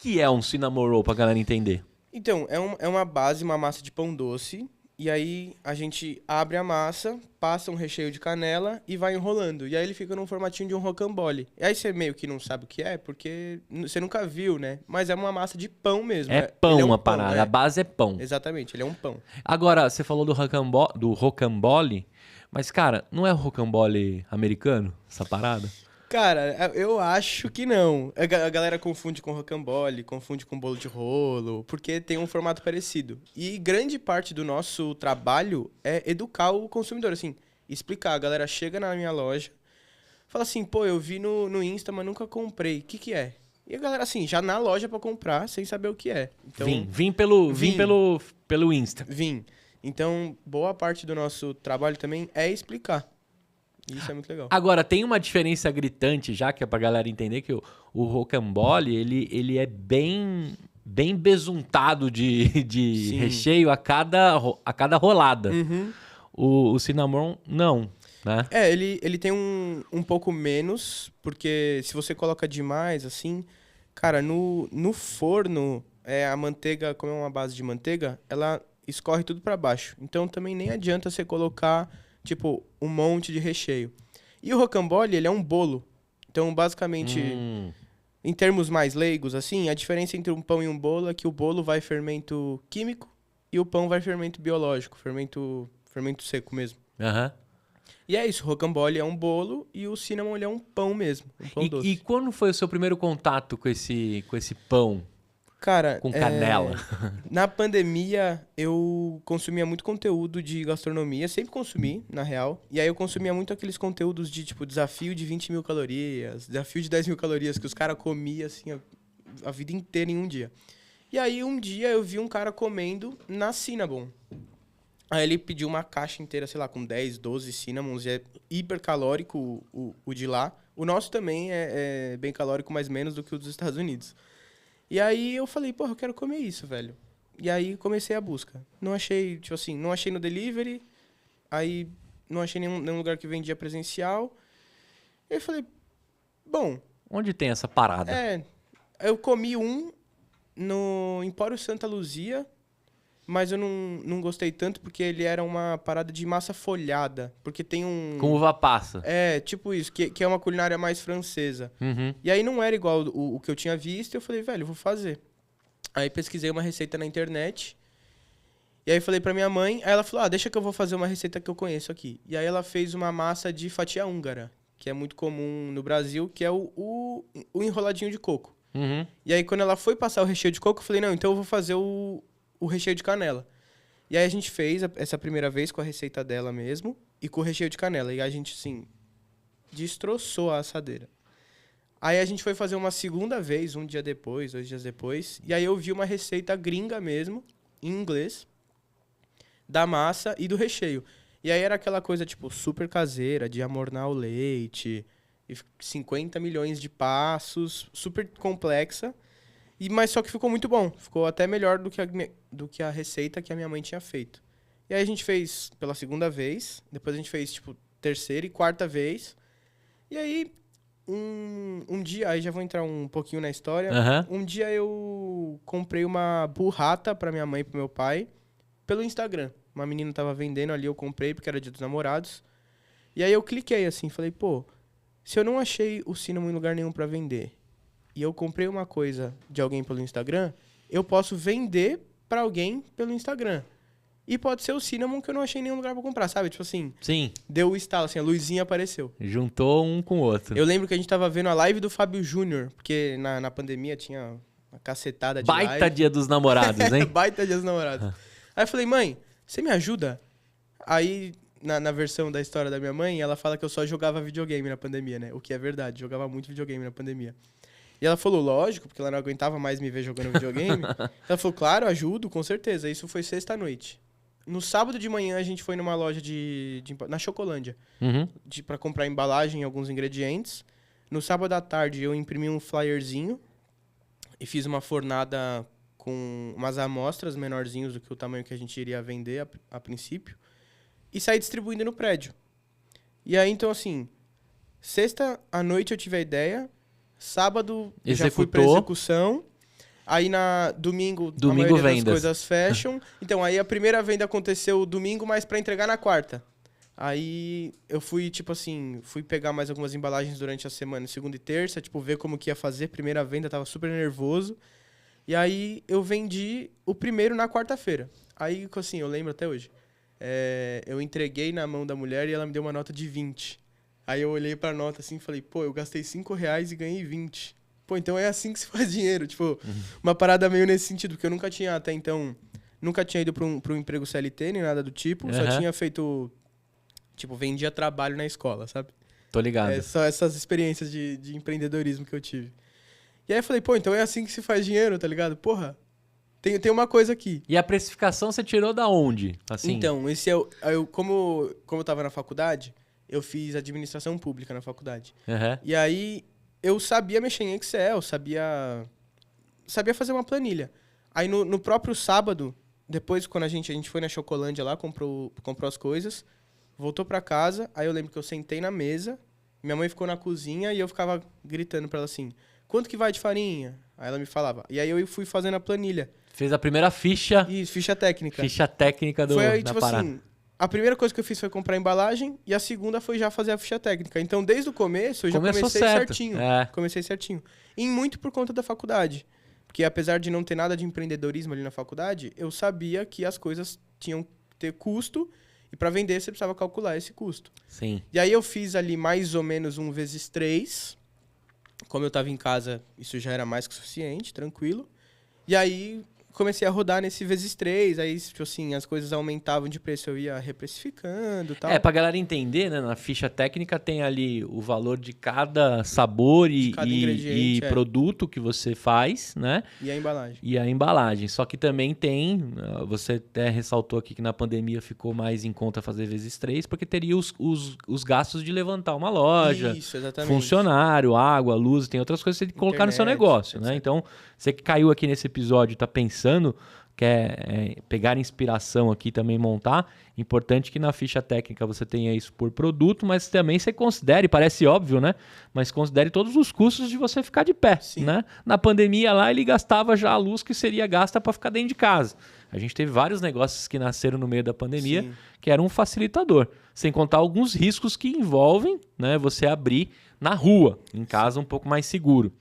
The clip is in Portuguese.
que é um cinnamon roll pra galera entender? Então, é uma base, uma massa de pão doce. E aí a gente abre a massa, passa um recheio de canela e vai enrolando. E aí ele fica num formatinho de um rocambole. E aí você meio que não sabe o que é, porque você nunca viu, né? Mas é uma massa de pão mesmo. É Ele é pão um a pão, parada, a base é pão. Exatamente, ele é um pão. Agora, você falou do rocambole, mas, cara, não é rocambole americano, essa parada? Cara, eu acho que não. A galera confunde com rocambole, confunde com bolo de rolo, porque tem um formato parecido. E grande parte do nosso trabalho é educar o consumidor, assim, explicar. A galera chega na minha loja, fala assim, pô, eu vi no Insta, mas nunca comprei. O que que é? E a galera, assim, já na loja pra comprar, sem saber o que é. Então, Vim Vim. pelo Insta. vim. Então, boa parte do nosso trabalho também é explicar. E isso é muito legal. Agora, tem uma diferença gritante já, que é pra galera entender que o rocambole, ele é bem besuntado de Sim. recheio a cada rolada. Uhum. O cinnamon, não, né? Ele tem um pouco menos, porque se você coloca demais, assim, cara, no forno, a manteiga, como é uma base de manteiga, ela escorre tudo pra baixo. Então também nem adianta você colocar, tipo, um monte de recheio. E o rocambole, ele é um bolo. Então, basicamente, em termos mais leigos, assim, a diferença entre um pão e um bolo é que o bolo vai fermento químico e o pão vai fermento biológico, fermento seco mesmo. Aham. E é isso, o rocambole é um bolo e o cinnamon ele é um pão mesmo, um pão E doce. quando foi o seu primeiro contato com esse pão Cara, com canela? na pandemia eu consumia muito conteúdo de gastronomia, sempre consumi, na real. E aí eu consumia muito aqueles conteúdos de, tipo, desafio de 20 mil calorias, desafio de 10 mil calorias, que os caras comiam, assim, a vida inteira em um dia. E aí um dia eu vi um cara comendo na Cinnabon. Aí ele pediu uma caixa inteira, sei lá, com 10, 12 cinnamons, e é hiper calórico o de lá. O nosso também é bem calórico, mas menos do que o dos Estados Unidos. E aí eu falei, porra, eu quero comer isso, velho. E aí comecei a busca. Não achei, tipo assim, não achei no delivery, aí não achei nenhum lugar que vendia presencial. E aí eu falei, bom, Onde tem essa parada? eu comi um no Empório Santa Luzia, mas eu não gostei tanto porque ele era uma parada de massa folhada. Porque tem um... Com uva passa. Tipo isso, que é uma culinária mais francesa. Uhum. E aí não era igual o que eu tinha visto, e eu falei, velho, eu vou fazer. Aí pesquisei uma receita na internet, e aí falei pra minha mãe, aí ela falou, deixa que eu vou fazer uma receita que eu conheço aqui. E aí ela fez uma massa de fatia húngara, que é muito comum no Brasil, que é o enroladinho de coco. Uhum. E aí quando ela foi passar o recheio de coco, eu falei, não, então eu vou fazer o recheio de canela. E aí a gente fez essa primeira vez com a receita dela mesmo, e com o recheio de canela. E a gente, assim, destroçou a assadeira. Aí a gente foi fazer uma segunda vez, um dia depois, 2 dias depois. E aí eu vi uma receita gringa mesmo, em inglês, da massa e do recheio. E aí era aquela coisa, tipo, super caseira, de amornar o leite, e 50 milhões de passos, super complexa. Mas só que ficou muito bom. Ficou até melhor do que a receita que a minha mãe tinha feito. E aí a gente fez pela segunda vez, depois a gente fez, tipo, terceira e quarta vez. E aí... Um dia, aí já vou entrar um pouquinho na história. Uhum. Um dia eu comprei uma burrata pra minha mãe e pro meu pai pelo Instagram. Uma menina tava vendendo ali, eu comprei porque era dia dos namorados. E aí eu cliquei assim, falei, pô, se eu não achei o cinnamon em lugar nenhum pra vender e eu comprei uma coisa de alguém pelo Instagram, eu posso vender pra alguém pelo Instagram. E pode ser o cinnamon que eu não achei em nenhum lugar pra comprar, sabe? Tipo assim, Sim, deu o estalo, assim, a luzinha apareceu. juntou um com o outro. Eu lembro que a gente tava vendo a live do Fábio Júnior, porque na pandemia tinha uma cacetada de Baita live. dia dos namorados, hein? Baita dia dos namorados. Aí eu falei, mãe, você me ajuda? Aí, na versão da história da minha mãe, ela fala que eu só jogava videogame na pandemia, né? O que é verdade, jogava muito videogame na pandemia. E ela falou, lógico, porque ela não aguentava mais me ver jogando videogame. Ela falou, claro, ajudo, com certeza. Isso foi sexta-noite. No sábado de manhã, a gente foi numa loja na Chocolândia. Uhum. Pra comprar embalagem e alguns ingredientes. No sábado à tarde eu imprimi um flyerzinho e fiz uma fornada com umas amostras menorzinhos do que o tamanho que a gente iria vender a princípio e saí distribuindo no prédio. E aí, então, assim, sexta à noite eu tive a ideia, sábado eu já fui pra Executou. execução Aí na domingo a Domingo maioria vendas. das coisas fecham. Então aí a primeira venda aconteceu domingo, mas pra entregar na quarta. Aí eu fui, tipo assim, fui pegar mais algumas embalagens durante a semana, segunda e terça, tipo, ver como que ia fazer. Primeira venda, tava super nervoso. E aí eu vendi o primeiro na quarta-feira. Aí, assim, eu lembro até hoje. Eu entreguei na mão da mulher e ela me deu uma nota de 20. Aí eu olhei pra nota assim e falei, pô, eu gastei R$5 e ganhei 20. Pô, então é assim que se faz dinheiro. Tipo, uma parada meio nesse sentido, porque eu nunca tinha até então, nunca tinha ido pra um emprego CLT, nem nada do tipo. Só tinha feito, tipo, vendia trabalho na escola, sabe? Tô ligado. Só essas experiências de empreendedorismo que eu tive. E aí eu falei, pô, então é assim que se faz dinheiro, tá ligado? Porra, tem uma coisa aqui. E a precificação você tirou da onde? Assim? Então, esse como eu tava na faculdade, eu fiz administração pública na faculdade. E aí eu sabia mexer em Excel, sabia fazer uma planilha. Aí no próprio sábado, depois quando a gente foi na Chocolândia lá, comprou as coisas, voltou pra casa, aí eu lembro que eu sentei na mesa, minha mãe ficou na cozinha e eu ficava gritando pra ela assim, quanto que vai de farinha? Aí ela me falava. E aí eu fui fazendo a planilha. Fez a primeira ficha. Isso, ficha técnica. Ficha técnica Foi aí, da tipo parada. assim, a primeira coisa que eu fiz foi comprar a embalagem e a segunda foi já fazer a ficha técnica. Então, desde o começo, eu já Começou comecei certo. certinho. É. Comecei certinho. E muito por conta da faculdade. Porque apesar de não ter nada de empreendedorismo ali na faculdade, eu sabia que as coisas tinham que ter custo e para vender você precisava calcular esse custo. Sim. E aí eu fiz ali mais ou menos 1 vezes 3. Como eu estava em casa, isso já era mais que suficiente, tranquilo. E aí comecei a rodar nesse vezes 3, aí, tipo assim, as coisas aumentavam de preço, eu ia reprecificando e tal. Pra galera entender, né? Na ficha técnica tem ali o valor de cada sabor e cada ingrediente, produto que você faz, né? E a embalagem. E a embalagem. Só que também tem, você até ressaltou aqui que na pandemia ficou mais em conta fazer vezes 3, porque teria os gastos de levantar uma loja, Isso, exatamente. funcionário, água, luz, tem outras coisas que você tem que colocar no seu negócio, né? Então, você que caiu aqui nesse episódio e tá pensando, quer pegar inspiração aqui também, montar, importante que na ficha técnica você tenha isso por produto, mas também você considere, parece óbvio, né? Mas considere todos os custos de você ficar de pé, né? Na pandemia lá ele gastava já a luz que seria gasta para ficar dentro de casa. A gente teve vários negócios que nasceram no meio da pandemia, que era um facilitador, sem contar alguns riscos que envolvem, né, você abrir na rua, em casa um pouco mais seguro.